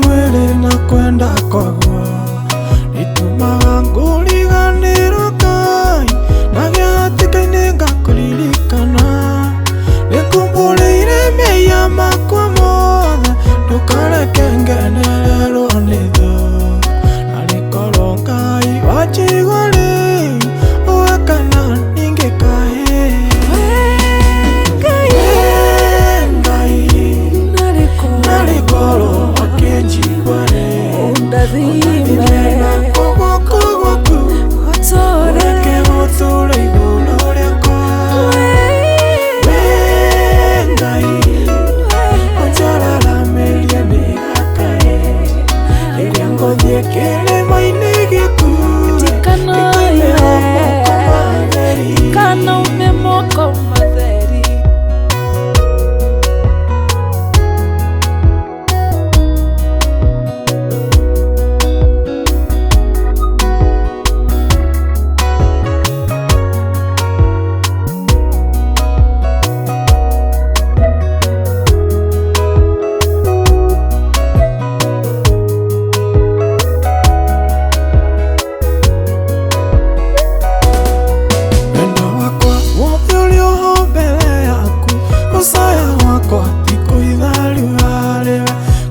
mwili na kwenda kwaguo nitumaga nguriganirwo Ngai na gĩhatĩka-inĩ ngakũririkana nĩngũmbũrĩire mehia makwa mothe ndũkareke ngenererwo nĩ thũ na rĩkorwo Ngai wanjigua rĩu ũwe kana ningĩkahĩ narĩkorwo akĩnjigua rĩu ũndathime na guoko gwaku ũreke gũtũũra igũrũ rĩakwa Ngai ũnjararamĩrie mĩhaka rĩrĩa ngũthiĩ kĩrĩma-inĩ gĩaku ikaimĩra moko matheri kanaume moko matheri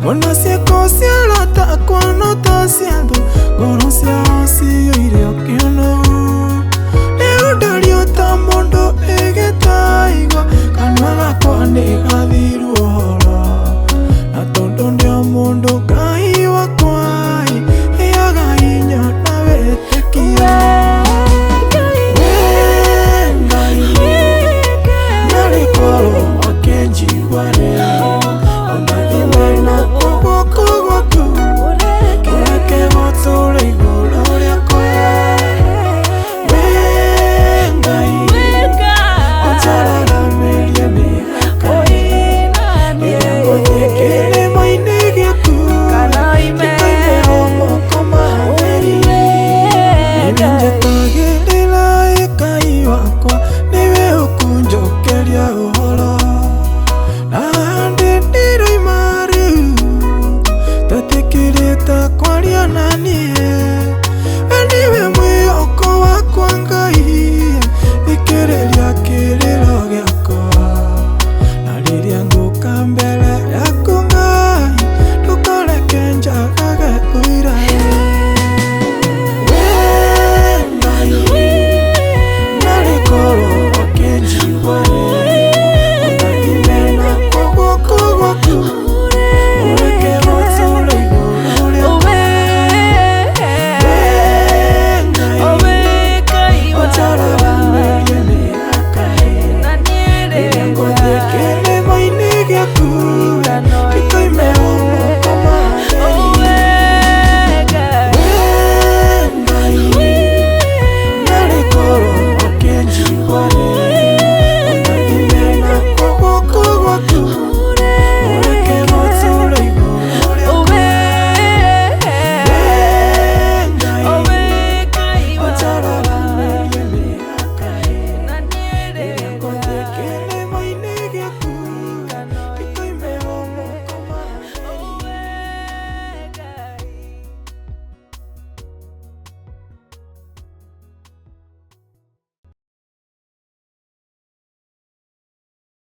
Ona ciĩko cia arata akwa no ta cia thũ ngoro ciao ciyũire o kĩonogu rĩu ndario ta mũndũ ĩgĩtaigua kanua gakwa nĩ gathirwo ũhoro na tondũ nĩo mũndũ Ngai wakwa heaga hinya na wĩtĩkia Ngai narĩkorwo akĩnjigua rĩu ũndathime na guoko gwaku ũreke gũtũũra igũrũ rĩakwa Ngai ũnjararamĩrie mĩhaka rĩrĩa ngũthiĩ kĩrĩma-inĩ gĩaku ikaimĩra moko matheri nĩnjĩtagĩrĩra Ngai wakwa nĩwe ũkũnjokeria ũhoro na ndĩroima rĩu twetĩkĩrĩte kwaria na niĩ